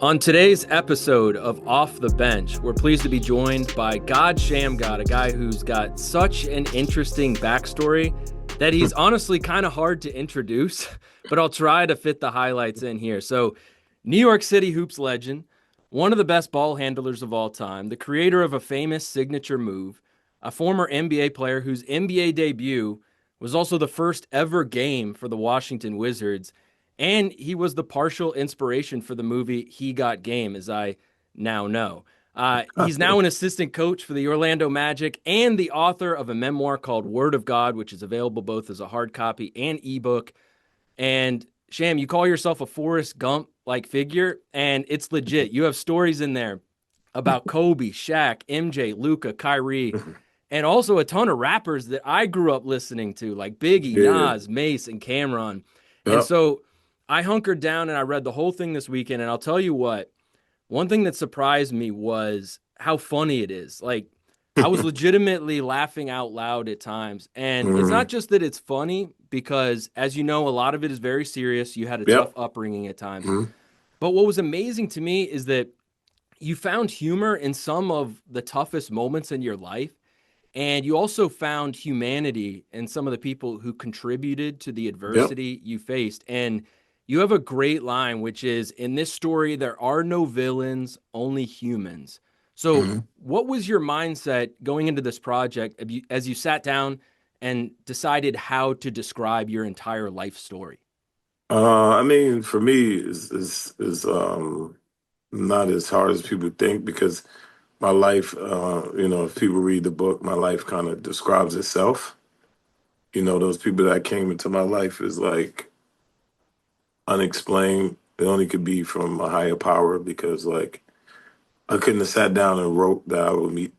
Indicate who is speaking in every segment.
Speaker 1: On today's episode of Off the Bench, we're pleased to be joined by God Shammgod, a guy who's got such an interesting backstory that he's honestly kind of hard to introduce, but I'll try to fit the highlights in here. So, New York City hoops legend, one of the best ball handlers of all time, the creator of a famous signature move, a former NBA player whose NBA debut was also the first ever game for the Washington Wizards. And he was the partial inspiration for the movie He Got Game, as I now know. He's now an assistant coach for the Orlando Magic and the author of a memoir called Word of God, which is available both as a hard copy and ebook. And Sham, you call yourself a Forrest Gump like figure, and it's legit. You have stories in there about Kobe, Shaq, MJ, Luca, Kyrie, and also a ton of rappers that I grew up listening to, like Biggie,
Speaker 2: Yeah.
Speaker 1: Nas, Mace, and Cameron. And
Speaker 2: Yep.
Speaker 1: so I hunkered down and I read the whole thing this weekend. And I'll tell you what, one thing that surprised me was how funny it is. Like, I was legitimately laughing out loud at times. And it's not
Speaker 2: Mhm.
Speaker 1: just that it's funny, because as you know, a lot of it is very serious. You had a tough
Speaker 2: Yep.
Speaker 1: upbringing at times.
Speaker 2: Mhm.
Speaker 1: But what was amazing to me is that you found humor in some of the toughest moments in your life. And you also found humanity in some of the people who contributed to the
Speaker 2: Yep.
Speaker 1: adversity you faced. And you have a great line, which is, in this story, there are no villains, only humans. So,
Speaker 2: Mhm.
Speaker 1: what was your mindset going into this project as you sat down and decided how to describe your entire life story?
Speaker 2: I mean, for me, is not as hard as people think because my life, if people read the book, my life kind of describes itself. Those people that came into my life is like unexplained. It only could be from a higher power because, like, I couldn't have sat down and wrote that I would meet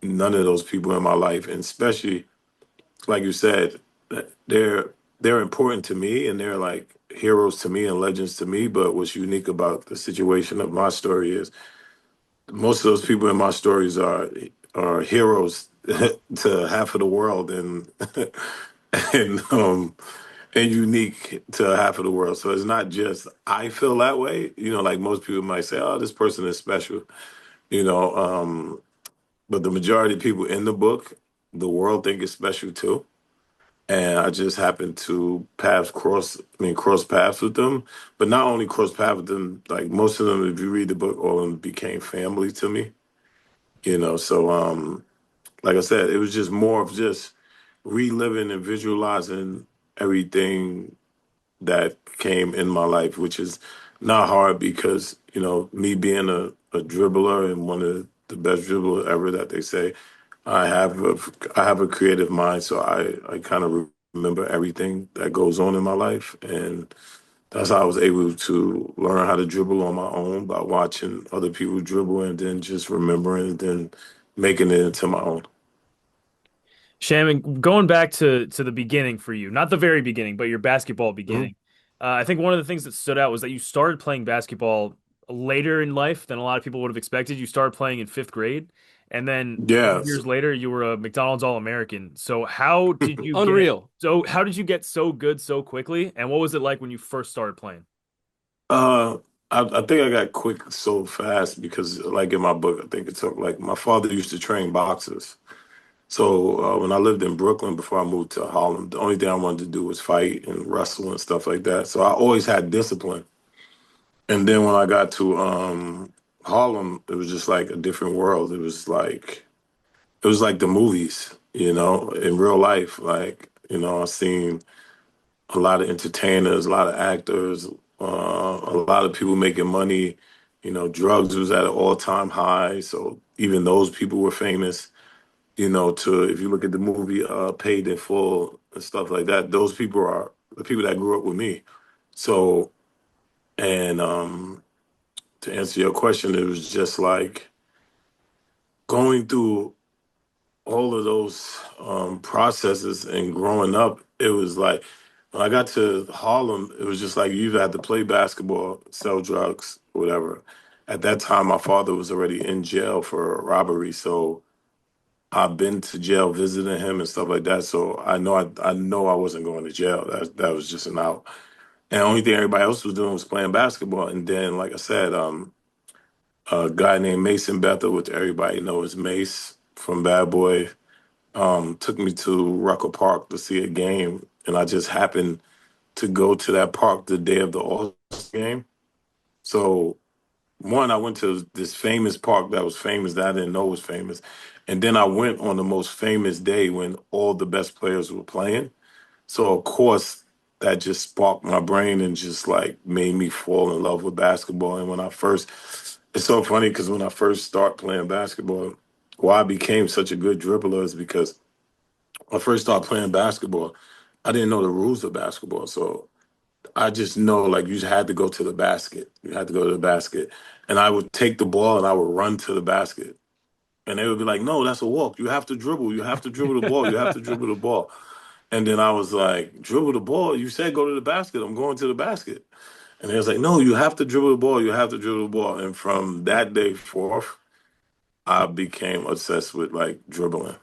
Speaker 2: none of those people in my life, and especially like you said, they're important to me and they're like heroes to me and legends to me. But what's unique about the situation of my story is most of those people in my stories are heroes to half of the world and um and unique to half of the world. So it's not just I feel that way, like most people might say, oh, this person is special, you know. But the majority of people in the book, the world think is special too, and I just happened to cross paths with them. But not only cross paths with them, like most of them, if you read the book, all of them became family to me. So like I said, it was just more of just reliving and visualizing everything that came in my life, which is not hard because me being a dribbler and one of the best dribbler ever that they say, I have a creative mind, so I kind of remember everything that goes on in my life, and that's how I was able to learn how to dribble on my own by watching other people dribble and then just remembering and then making it into my own.
Speaker 3: Shannon, going back to the beginning for you, not the very beginning, but your basketball
Speaker 2: Mhm.
Speaker 3: beginning. I think one of the things that stood out was that you started playing basketball later in life than a lot of people would have expected. You started playing in fifth grade, and then
Speaker 2: Yes.
Speaker 3: years later, you were a McDonald's All-American. So
Speaker 1: Unreal.
Speaker 3: how did you get so good so quickly? And what was it like when you first started playing?
Speaker 2: Uh, I think I got quick so fast because, like in my book, I think it took like my father used to train boxers. So when I lived in Brooklyn before I moved to Harlem, the only thing I wanted to do was fight and wrestle and stuff like that. So I always had discipline. And then when I got to Harlem, it was just like a different world. It was like the movies, in real life. Like, I seen a lot of entertainers, a lot of actors, a lot of people making money. Drugs was at an all-time high, so even those people were famous. To if you look at the movie Paid in Full and stuff like that, those people are the people that grew up with me. So, and to answer your question, it was just like going through all of those processes and growing up. It was like when I got to Harlem, it was just like you either had to play basketball, sell drugs, whatever. At that time, my father was already in jail for robbery, so I've been to jail visiting him and stuff like that. So I know I wasn't going to jail. That was just an out. And the only thing everybody else was doing was playing basketball. And then, like I said, a guy named Mason Bethel, which everybody knows Mace from Bad Boy, took me to Rucker Park to see a game. And I just happened to go to that park the day of the All-Star game. So one, I went to this famous park that was famous that I didn't know was famous. And then I went on the most famous day when all the best players were playing. So of course that just sparked my brain and just like made me fall in love with basketball. And when I first, it's so funny because when I first started playing basketball, why I became such a good dribbler is because when I first started playing basketball, I didn't know the rules of basketball. So I just know like you just had to go to the basket. You had to go to the basket. And I would take the ball and I would run to the basket. And they would be like, no, that's a walk. You have to dribble. You have to dribble the ball. You have to dribble the ball. And then I was like, dribble the ball? You said go to the basket. I'm going to the basket. And they was like, no, you have to dribble the ball. You have to dribble the ball. And from that day forth, I became obsessed with like dribbling.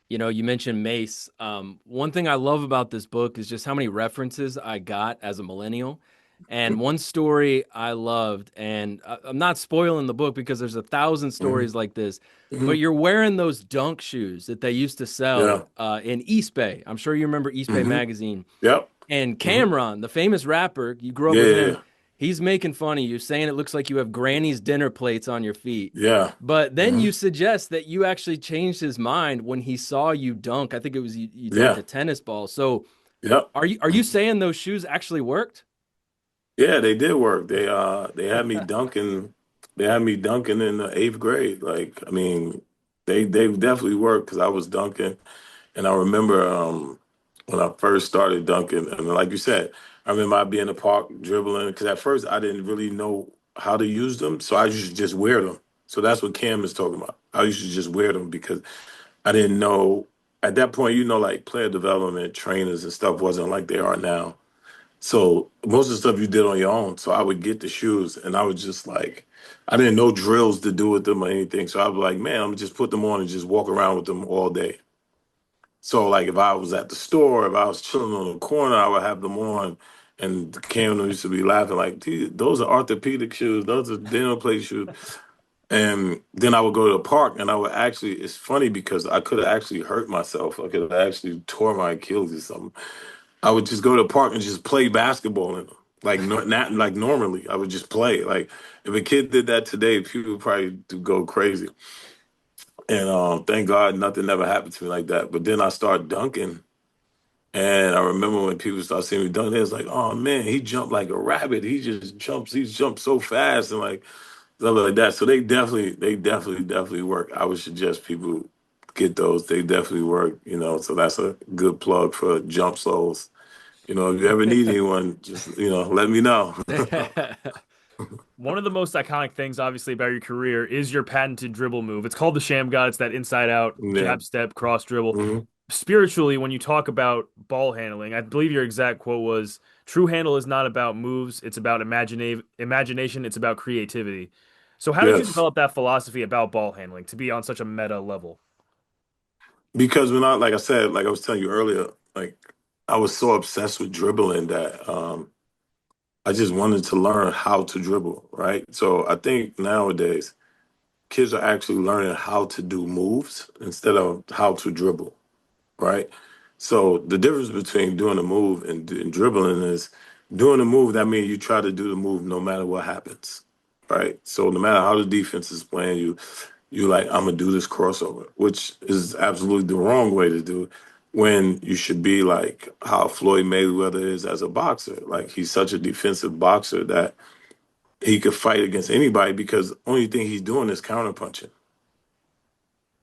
Speaker 1: You know, you mentioned Mace. One thing I love about this book is just how many references I got as a millennial. And one story I loved, and I'm not spoiling the book because there's 1,000
Speaker 2: Hmm.
Speaker 1: stories like this, but
Speaker 2: Hmm.
Speaker 1: you're wearing those dunk shoes that they used to
Speaker 2: Yeah.
Speaker 1: sell in East Bay. I'm sure you remember East Bay
Speaker 2: Hmm.
Speaker 1: magazine.
Speaker 2: Yep.
Speaker 1: And
Speaker 2: Hmm.
Speaker 1: Cameron, the famous rapper, you grew up with him.
Speaker 2: Yeah.
Speaker 1: He's making fun of you, saying it looks like you have Granny's dinner plates on your feet.
Speaker 2: Yeah.
Speaker 1: But then
Speaker 2: Hmm.
Speaker 1: you suggest that you actually changed his mind when he saw you dunk. I think it was you dunked
Speaker 2: Yeah.
Speaker 1: a tennis ball. So
Speaker 2: Yep.
Speaker 1: are you saying those shoes actually worked?
Speaker 2: Yeah, they did work. They had me dunking. They had me dunking in the eighth grade. Like, I mean, they definitely worked because I was dunking. And I remember when I first started dunking, and like you said, I remember I'd be in the park dribbling because at first I didn't really know how to use them, so I used to just wear them. So that's what Cam is talking about. I used to just wear them because I didn't know at that point, like player development trainers and stuff wasn't like they are now. So most of the stuff you did on your own. So I would get the shoes and I would just like, I didn't know drills to do with them or anything. So I was like, man, I'm gonna just put them on and just walk around with them all day. So like if I was at the store, if I was chilling on the corner, I would have them on. And Cam used to be laughing like, those are orthopedic shoes. Those are dinner plate shoes. And then I would go to the park and I would actually, it's funny because I could have actually hurt myself. I could have actually tore my Achilles or something. I would just go to the park and just play basketball in them. Like not like normally, I would just play. Like if a kid did that today, people would probably go crazy. And thank God nothing ever happened to me like that. But then I started dunking, and I remember when people started seeing me dunk, they was like, "Oh man, he jumped like a rabbit. He just jumps. He jumped so fast and like stuff like that." So definitely work. I would suggest people get those. They definitely work. So that's a good plug for jump soles. If you ever need anyone, just let me know.
Speaker 3: One of the most iconic things, obviously, about your career is your patented dribble move. It's called the Shammgod. It's that inside out
Speaker 2: Yeah.
Speaker 3: jab step cross dribble.
Speaker 2: Hmm.
Speaker 3: Spiritually, when you talk about ball handling, I believe your exact quote was, "True handle is not about moves; it's about imagination. It's about creativity." So, how did you
Speaker 2: Yes.
Speaker 3: develop that philosophy about ball handling to be on such a meta level?
Speaker 2: Because when like I said, like I was telling you earlier, like I was so obsessed with dribbling that I just wanted to learn how to dribble, right? So I think nowadays kids are actually learning how to do moves instead of how to dribble, right? So the difference between doing a move and dribbling is doing a move. That means you try to do the move no matter what happens, right? So no matter how the defense is playing you like I'm gonna do this crossover, which is absolutely the wrong way to do it. When you should be like how Floyd Mayweather is as a boxer, like he's such a defensive boxer that he could fight against anybody because only thing he's doing is counterpunching.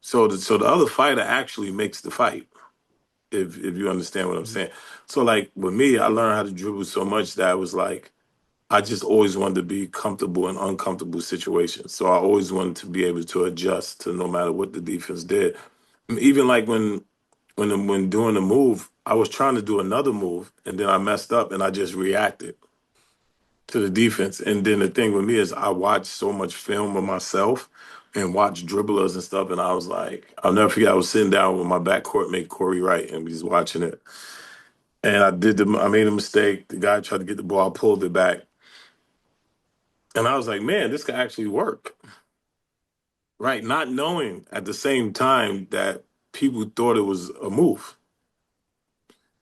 Speaker 2: So the other fighter actually makes the fight. If you understand what I'm
Speaker 3: Mhm.
Speaker 2: saying. So like with me, I learned how to dribble so much that I was like I just always wanted to be comfortable in uncomfortable situations. So I always wanted to be able to adjust to no matter what the defense did. Even like when doing the move, I was trying to do another move and then I messed up and I just reacted to the defense. And then the thing with me is I watched so much film of myself and watched dribblers and stuff. And I was like, I'll never forget. I was sitting down with my backcourt mate Corey Wright, and we was watching it. and I made a mistake. The guy tried to get the ball, I pulled it back, and I was like, man, this could actually work, right? Not knowing at the same time that people thought it was a move.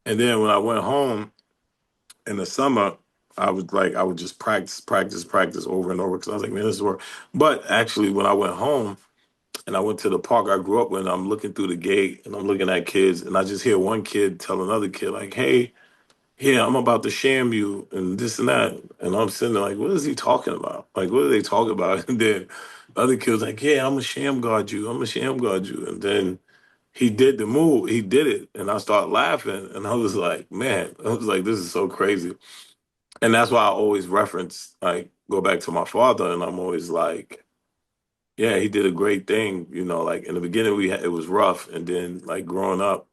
Speaker 2: And then when I went home in the summer, I would just practice over and over because I was like, man, this is work. But actually, when I went home and I went to the park I grew up with, I'm looking through the gate and I'm looking at kids, and I just hear one kid tell another kid like, hey, yeah, I'm about to sham you and this and that. And I'm sitting there like, what is he talking about? Like, what are they talking about? And then the other kid was like, yeah, I'm a sham guard you. I'm a sham guard you. And then he did the move. He did it. And I started laughing. And I was like, man, I was like, this is so crazy. And that's why I always reference, like, go back to my father. And I'm always like, yeah, he did a great thing. You know, like in the beginning, it was rough. And then, like, growing up,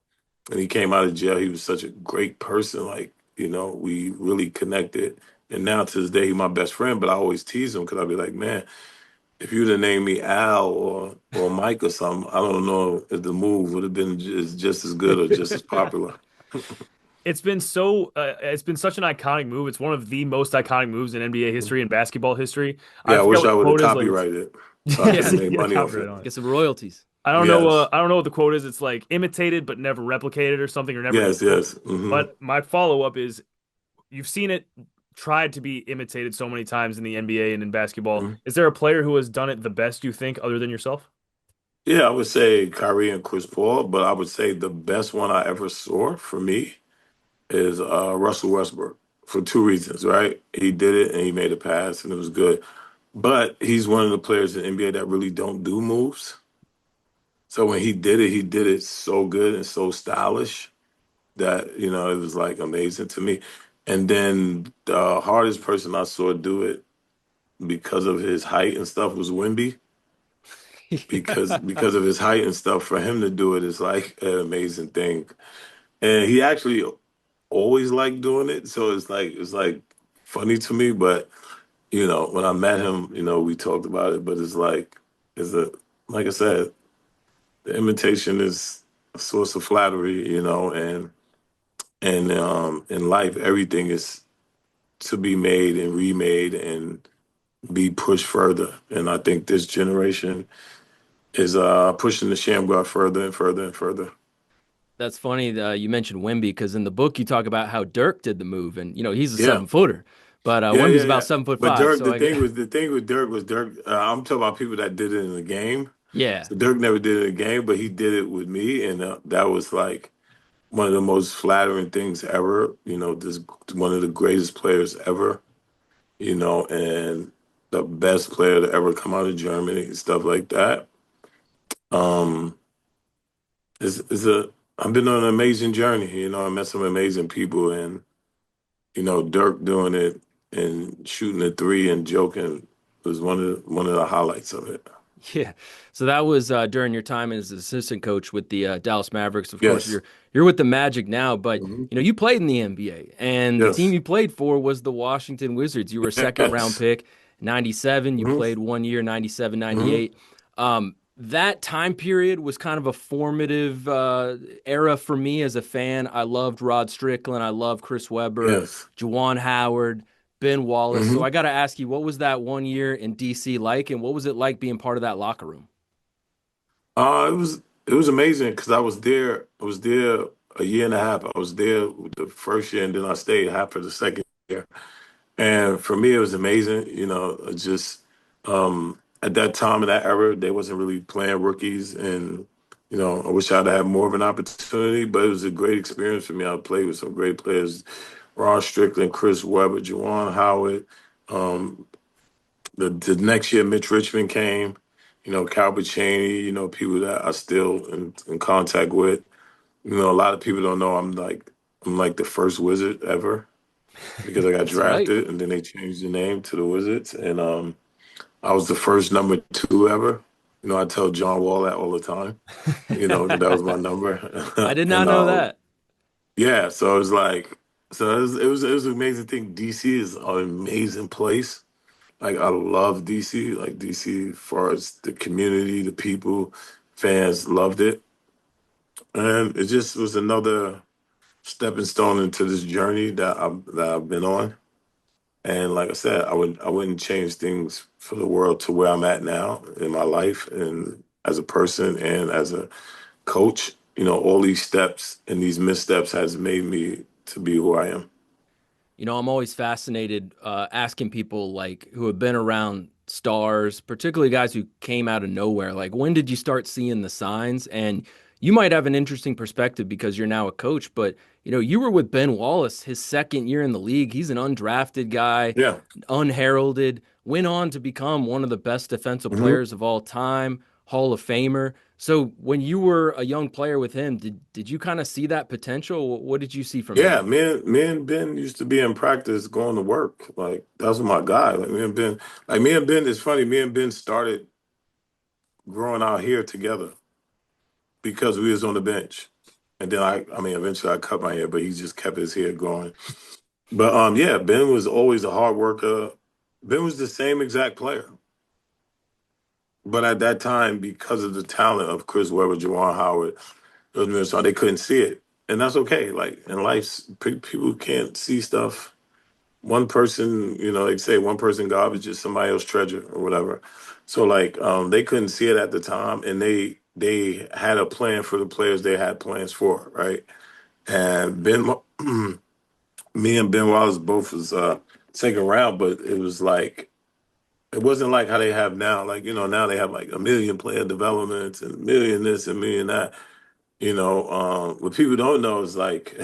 Speaker 2: and he came out of jail. He was such a great person. Like, we really connected. And now to this day, he's my best friend. But I always tease him because I'd be like, man, if you'd have named me Al or Mike or something, I don't know if the move would have been just as good or just as popular.
Speaker 3: It's been such an iconic move. It's one of the most iconic moves in NBA history and basketball history. I
Speaker 2: Yeah, I
Speaker 3: forget
Speaker 2: wish
Speaker 3: what
Speaker 2: I
Speaker 3: the
Speaker 2: would have
Speaker 3: quote is. Like,
Speaker 2: copyrighted it so I could
Speaker 3: yeah,
Speaker 2: have made
Speaker 3: get a
Speaker 2: money off
Speaker 3: copyright
Speaker 2: it.
Speaker 3: on it.
Speaker 1: Get some royalties.
Speaker 2: Yes,
Speaker 3: I don't know what the quote is. It's like imitated but never replicated or something, or never
Speaker 2: yes,
Speaker 3: equaled.
Speaker 2: yes. Hmm.
Speaker 3: But my follow up is you've seen it tried to be imitated so many times in the NBA and in basketball.
Speaker 2: Hmm.
Speaker 3: Is there a player who has done it the best you think other than yourself?
Speaker 2: Yeah, I would say Kyrie and Chris Paul, but I would say the best one I ever saw for me is Russell Westbrook for two reasons, right? He did it and he made a pass and it was good. But he's one of the players in the NBA that really don't do moves. So when he did it so good and so stylish that, it was like amazing to me. And then the hardest person I saw do it because of his height and stuff was Wimby. Because of his height and stuff, for him to do it is like an amazing thing. And he actually always liked doing it. So it's like funny to me, but when I met him, we talked about it, but it's a like I said, the imitation is a source of flattery, and in life everything is to be made and remade and be pushed further. And I think this generation is pushing the Shammgod further and further and further.
Speaker 1: That's funny. You mentioned Wemby because in the book you talk about how Dirk did the move, and he's a
Speaker 2: Yeah.
Speaker 1: 7 footer, but
Speaker 2: Yeah,
Speaker 1: Wemby's
Speaker 2: yeah,
Speaker 1: about
Speaker 2: yeah.
Speaker 1: 7 foot
Speaker 2: But
Speaker 1: 5.
Speaker 2: Dirk,
Speaker 1: So
Speaker 2: the thing with Dirk was Dirk. I'm talking about people that did it in the game.
Speaker 1: yeah,
Speaker 2: So Dirk never did it in the game, but he did it with me, and that was like one of the most flattering things ever. This one of the greatest players ever. And the best player to ever come out of Germany and stuff like that. Um, is a I've been on an amazing journey. I met some amazing people, and Dirk doing it and shooting a three and joking was one of the highlights of it.
Speaker 1: yeah. So that was during your time as assistant coach with the Dallas Mavericks. Of course,
Speaker 2: Yes.
Speaker 1: you're with the Magic now, but
Speaker 2: Hmm.
Speaker 1: you played in the NBA, and the team
Speaker 2: Yes.
Speaker 1: you played for was the Washington Wizards. You were a second round
Speaker 2: Yes.
Speaker 1: pick, 97. You
Speaker 2: Hmm.
Speaker 1: played 1 year, 97,
Speaker 2: Hmm.
Speaker 1: 98. That time period was kind of a formative era for me as a fan. I loved Rod Strickland. I loved Chris Webber,
Speaker 2: Yes.
Speaker 1: Juwan Howard, Ben Wallace. So
Speaker 2: Hmm.
Speaker 1: I got to ask you, what was that 1 year in DC like, and what was it like being part of that locker room?
Speaker 2: it was amazing because I was there a year and a half. I was there the first year, and then I stayed half of the second year. And for me, it was amazing. Just at that time in that era, they wasn't really playing rookies, and I wish I'd had more of an opportunity. But it was a great experience for me. I played with some great players: Ron Strickland, Chris Webber, Juwan Howard. Um, the next year, Mitch Richmond came. Calbert Cheney. People that I still in contact with. A lot of people don't know I'm like the first Wizard ever because I got
Speaker 1: That's right.
Speaker 2: drafted and then they changed the name to the Wizards. And I was the first number two ever. I tell John Wall that all the time, that was my number.
Speaker 1: I did not
Speaker 2: And
Speaker 1: know that.
Speaker 2: yeah, so it was like, so it was an amazing thing. DC is an amazing place. Like, I love DC. Like, DC, as far as the community, the people, fans loved it. And it just was another stepping stone into this journey that I've been on. And like I said, I wouldn't change things for the world to where I'm at now in my life and as a person and as a coach. All these steps and these missteps has made me to be who I am.
Speaker 1: I'm always fascinated asking people like who have been around stars, particularly guys who came out of nowhere. Like, when did you start seeing the signs? And you might have an interesting perspective because you're now a coach, but you were with Ben Wallace his second year in the league. He's an undrafted guy,
Speaker 2: Yeah.
Speaker 1: unheralded, went on to become one of the best defensive
Speaker 2: hmm
Speaker 1: players of all time, Hall of Famer. So when you were a young player with him, did you kind of see that potential? What did you see from
Speaker 2: Yeah,
Speaker 1: him?
Speaker 2: me and Ben used to be in practice going to work. Like that was my guy. Me and Ben is funny. Me and Ben started growing out here together because we was on the bench. And then I mean, eventually I cut my hair, but he just kept his hair growing. But yeah, Ben was always a hard worker. Ben was the same exact player. But at that time, because of the talent of Chris Webber, Juwan Howard, those men, so they couldn't see it. And that's okay. Like in life, people can't see stuff. One person, they say one person garbage is somebody else treasure or whatever. So like they couldn't see it at the time and they had a plan for the players they had plans for, right? And me and Ben Wallace both was second round, but it wasn't like how they have now. Like, now they have like a million player developments and a million this and a million that. What people don't know is like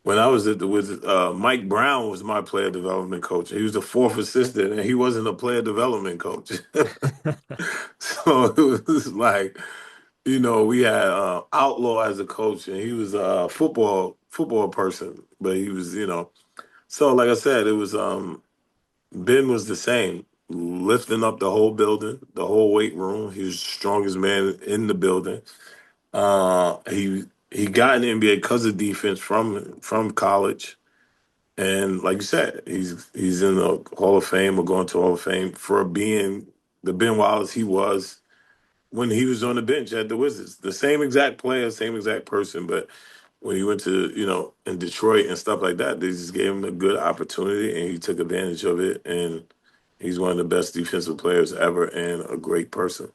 Speaker 2: when I was at the Wizards, Mike Brown was my player development coach. He was the fourth assistant, and he wasn't a player development coach. So it was like, we had Outlaw as a coach, and he was a football person, but he was, So like I said, it was Ben was the same, lifting up the whole building, the whole weight room. He was the strongest man in the building. He got in the NBA because of defense from college, and like you said, he's in the Hall of Fame or going to Hall of Fame for being the Ben Wallace he was when he was on the bench at the Wizards. The same exact player, same exact person, but when he went to in Detroit and stuff like that, they just gave him a good opportunity and he took advantage of it, and he's one of the best defensive players ever and a great person.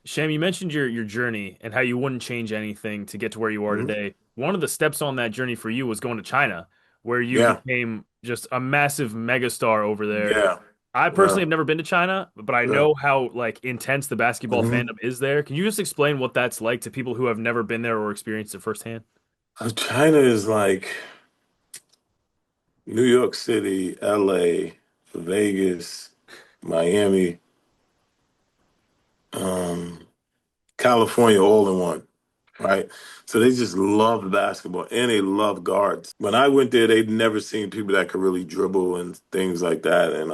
Speaker 3: Sham, you mentioned your journey and how you wouldn't change anything to get to where you are
Speaker 2: hmm
Speaker 3: today. One of the steps on that journey for you was going to China, where you
Speaker 2: Yeah,
Speaker 3: became just a massive megastar over there.
Speaker 2: yeah,
Speaker 3: I personally
Speaker 2: yeah.
Speaker 3: have never been to China, but I
Speaker 2: yeah.
Speaker 3: know how like intense the basketball
Speaker 2: hmm
Speaker 3: fandom is there. Can you just explain what that's like to people who have never been there or experienced it firsthand?
Speaker 2: China is like New York City, LA, Vegas, Miami, um, California, all in one, right? So they just love basketball and they love guards. When I went there, they'd never seen people that could really dribble and things like that. And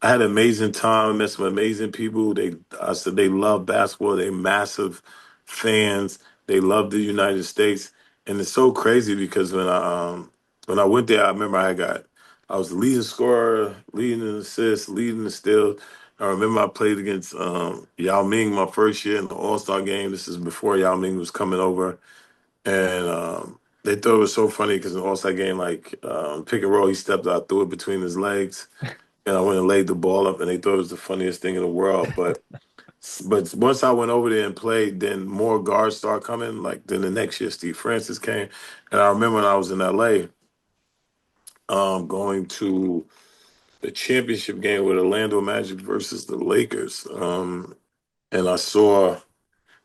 Speaker 2: I had an amazing time. Met some amazing people. I said they love basketball. They massive fans. They love the United States, and it's so crazy because when I went there, I remember I was the leading scorer, leading in assists, leading the steals. I remember I played against Yao Ming my first year in the All Star game. This is before Yao Ming was coming over, and they thought it was so funny because in the All Star game, like pick and roll, he stepped out, threw it between his legs and I went and laid the ball up, and they thought it was the funniest thing in the world. But once I went over there and played, then more guards started coming. Like then the next year, Steve Francis came, and I remember when I was in LA, going to the championship game with Orlando Magic versus the Lakers, and I saw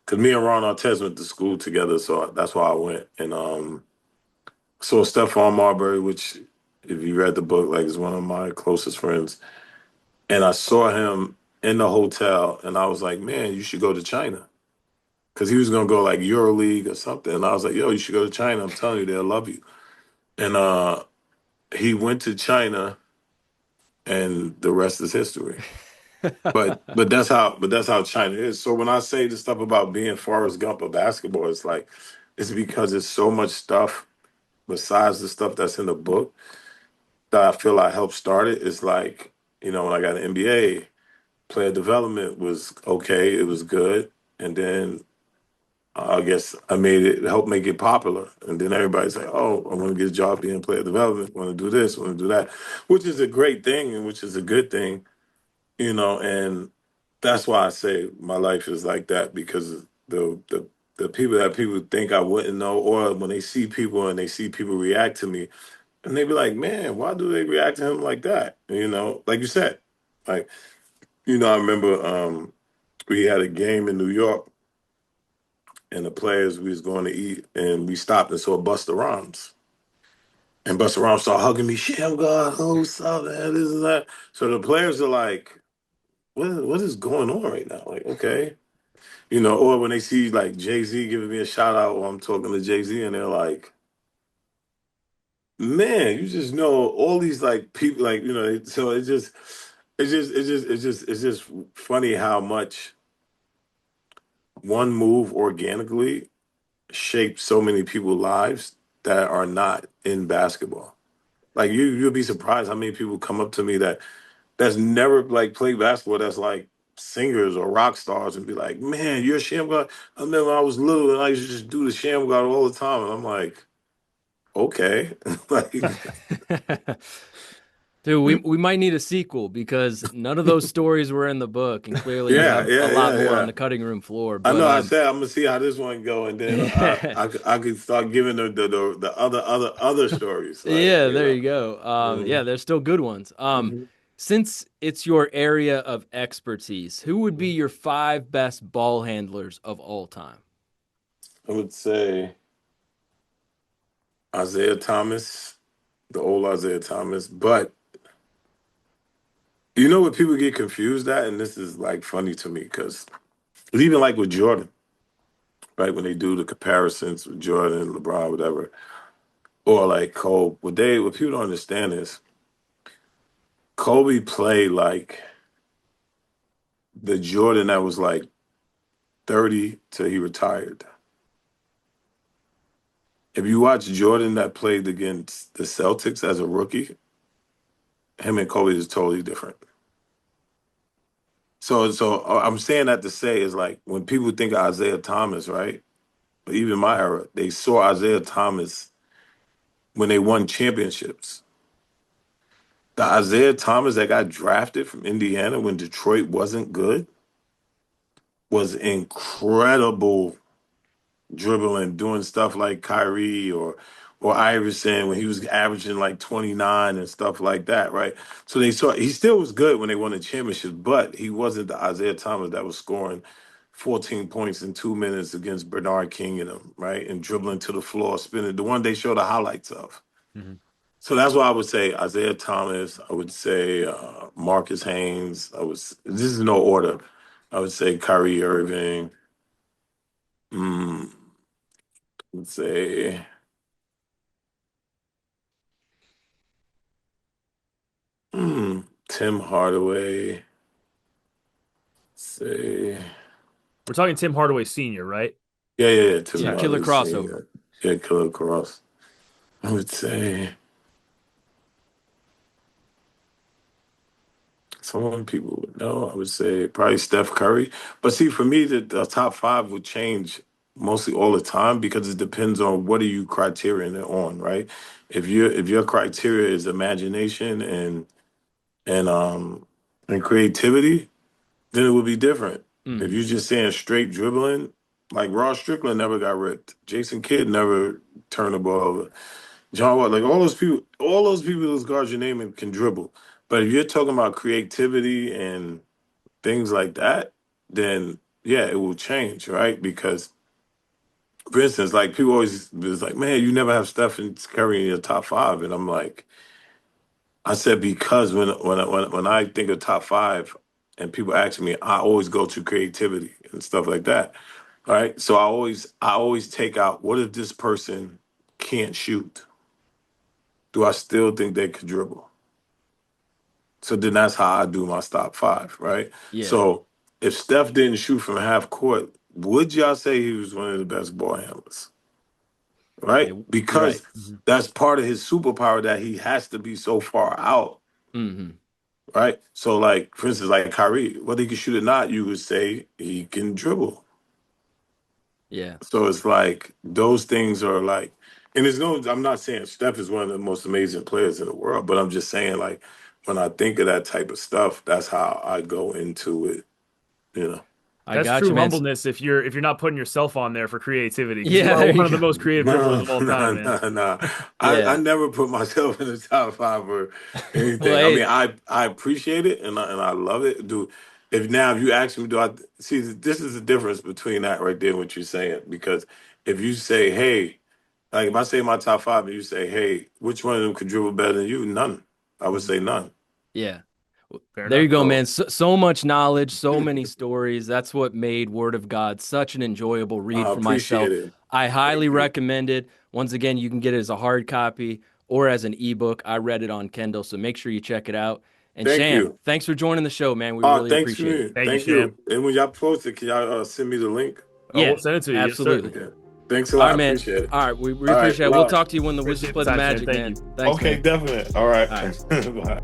Speaker 2: because me and Ron Artest went to school together, so that's why I went, and saw Stephon Marbury, which if you read the book, like is one of my closest friends. And I saw him in the hotel, and I was like, "Man, you should go to China," because he was gonna go like EuroLeague or something. And I was like, "Yo, you should go to China. I'm telling you, they'll love you." And he went to China, and the rest is history. But that's how China is. So when I say the stuff about being Forrest Gump of basketball, it's because there's so much stuff besides the stuff that's in the book that I feel I helped start it. It's like when I got an MBA. Player development was okay. It was good. And then I guess I made it help make it popular, and then everybody's like, "Oh, I want to get a job being player development. Want to do this, want to do that," which is a great thing and which is a good thing, And that's why I say my life is like that because the people that people think I wouldn't know, or when they see people and they see people react to me, and they be like, "Man, why do they react to him like that?" Like you said, like I remember we had a game in New York and the players we was going to eat, and we stopped and saw Busta Rhymes. And Busta Rhymes started hugging me, Shammgod, oh, what's up, man, this and that. So the players are like, what is going on right now? Like, okay. Or when they see like Jay-Z giving me a shout out or I'm talking to Jay-Z and they're like, man, you just know all these like people, like, so it's just funny how much one move organically shaped so many people's lives that are not in basketball. Like you'll be surprised how many people come up to me that's never like played basketball that's like singers or rock stars and be like, man, you're a sham god. I remember I was little and I used to just do the sham god all the time. And I'm like, okay. like
Speaker 1: Dude, we might need a sequel because none of those stories were in the book, and clearly you
Speaker 2: yeah,
Speaker 1: have a
Speaker 2: yeah,
Speaker 1: lot
Speaker 2: yeah,
Speaker 1: more on
Speaker 2: yeah.
Speaker 1: the cutting room floor.
Speaker 2: I
Speaker 1: But
Speaker 2: know I said I'm gonna see how this one go and then
Speaker 1: yeah,
Speaker 2: I could start giving the other stories. Like,
Speaker 1: yeah, there you go.
Speaker 2: Mhm.
Speaker 1: Yeah, there's still good ones.
Speaker 2: Mhm.
Speaker 1: Since it's your area of expertise, who would be your five best ball handlers of all time?
Speaker 2: I would say Isaiah Thomas, the old Isaiah Thomas, but you know what people get confused at, and this is like funny to me because even like with Jordan, right? When they do the comparisons with Jordan, LeBron, whatever, or like Kobe, what people don't understand is Kobe played like the Jordan that was like 30 till he retired. If you watch Jordan that played against the Celtics as a rookie, him and Kobe is totally different. So I'm saying that to say is like when people think of Isaiah Thomas, right? Even my era, they saw Isaiah Thomas when they won championships. The Isaiah Thomas that got drafted from Indiana when Detroit wasn't good was incredible dribbling, doing stuff like Kyrie or Iverson when he was averaging like 29 and stuff like that, right? So they saw he still was good when they won the championship, but he wasn't the Isaiah Thomas that was scoring 14 points in 2 minutes against Bernard King and them, right? And dribbling to the floor, spinning the one they show the highlights of.
Speaker 3: Mhm.
Speaker 2: So that's why I would say Isaiah Thomas. I would say Marcus Haynes. This is no order. I would say Kyrie Irving. Mm, I would say Tim Hardaway. Say
Speaker 3: We're talking Tim Hardaway Sr., right?
Speaker 2: yeah. Tim
Speaker 1: Yeah,
Speaker 3: Okay.
Speaker 1: killer
Speaker 2: Hardaway
Speaker 1: crossover.
Speaker 2: Senior. Yeah, Killer Cross. I would say someone people would know. I would say probably Steph Curry. But see, for me, the top five would change mostly all the time because it depends on what are you criterion it on, right? If your criteria is imagination and um and creativity, then it would be different. If
Speaker 1: Hmm.
Speaker 2: you're just saying straight dribbling, like Ross Strickland never got ripped. Jason Kidd never turned the ball over. John Wall, like all those people those guards you name can dribble. But if you're talking about creativity and things like that, then yeah, it will change, right? Because for instance, like people always is like, man, you never have Steph and Curry in your top five, and I'm like, I said because when I think of top five, and people ask me, I always go to creativity and stuff like that, right? So I always take out what if this person can't shoot? Do I still think they could dribble? So then that's how I do my top five, right?
Speaker 1: Yeah.
Speaker 2: So if Steph didn't shoot from half court, would y'all say he was one of the best ball handlers?
Speaker 1: Yeah.
Speaker 2: Right?
Speaker 1: Right.
Speaker 2: Because
Speaker 3: Mhm.
Speaker 2: that's part of his superpower that he has to be so far out,
Speaker 1: Hmm.
Speaker 2: right? So like for instance, like Kyrie, whether he can shoot or not, you would say he can dribble.
Speaker 1: Yeah.
Speaker 2: So it's like those things are like, and there's no, I'm not saying Steph is one of the most amazing players in the world, but I'm just saying like when I think of that type of stuff, that's how I go into it, you know.
Speaker 1: I
Speaker 3: That's
Speaker 1: got
Speaker 3: true
Speaker 1: you, man.
Speaker 3: humbleness if you're not putting yourself on there for creativity, because you
Speaker 1: Yeah,
Speaker 3: are
Speaker 1: there
Speaker 3: one
Speaker 1: you
Speaker 3: of the
Speaker 1: go.
Speaker 3: most creative dribblers
Speaker 2: No,
Speaker 3: of all
Speaker 2: nah,
Speaker 3: time, man.
Speaker 2: nah, nah. I
Speaker 1: Yeah.
Speaker 2: never put myself in the top five or
Speaker 1: Well,
Speaker 2: anything. I mean,
Speaker 1: hey,
Speaker 2: I appreciate it and I love it. Do if you ask me, do I see? This is the difference between that right there, what you're saying. Because if you say, hey, like if I say my top five and you say, hey, which one of them could dribble better than you? None. I would
Speaker 3: Mhm.
Speaker 2: say none.
Speaker 1: yeah.
Speaker 3: Fair
Speaker 1: There you
Speaker 3: enough.
Speaker 1: go,
Speaker 2: So
Speaker 1: man. So much knowledge, so many stories. That's what made Word of God such an enjoyable read
Speaker 2: I
Speaker 1: for myself.
Speaker 2: appreciate it.
Speaker 1: I
Speaker 2: Thank
Speaker 1: highly
Speaker 2: you.
Speaker 1: recommend it. Once again, you can get it as a hard copy or as an ebook. I read it on Kindle, so make sure you check it out. And
Speaker 2: Thank
Speaker 1: Sham,
Speaker 2: you.
Speaker 1: thanks for joining the show, man. We really
Speaker 2: Thanks for
Speaker 1: appreciate it.
Speaker 2: me.
Speaker 3: Thank you,
Speaker 2: Thank
Speaker 3: Sham.
Speaker 2: you. And when y'all post it, can y'all send me the link?
Speaker 3: Oh, we'll
Speaker 1: Yeah,
Speaker 3: send it to you. Yes, sir.
Speaker 1: absolutely.
Speaker 2: Okay. Thanks a
Speaker 1: All
Speaker 2: lot.
Speaker 1: right, man.
Speaker 2: Appreciate it.
Speaker 1: All right, we
Speaker 2: All right.
Speaker 1: appreciate it. We'll
Speaker 2: Love.
Speaker 1: talk to you when the Wizards
Speaker 3: Appreciate
Speaker 1: play
Speaker 3: the
Speaker 1: the
Speaker 3: time, Sham.
Speaker 1: Magic,
Speaker 3: Thank
Speaker 1: man.
Speaker 3: you.
Speaker 1: Thanks,
Speaker 2: Okay,
Speaker 1: man.
Speaker 2: definite. All right.
Speaker 1: All right.
Speaker 2: Bye.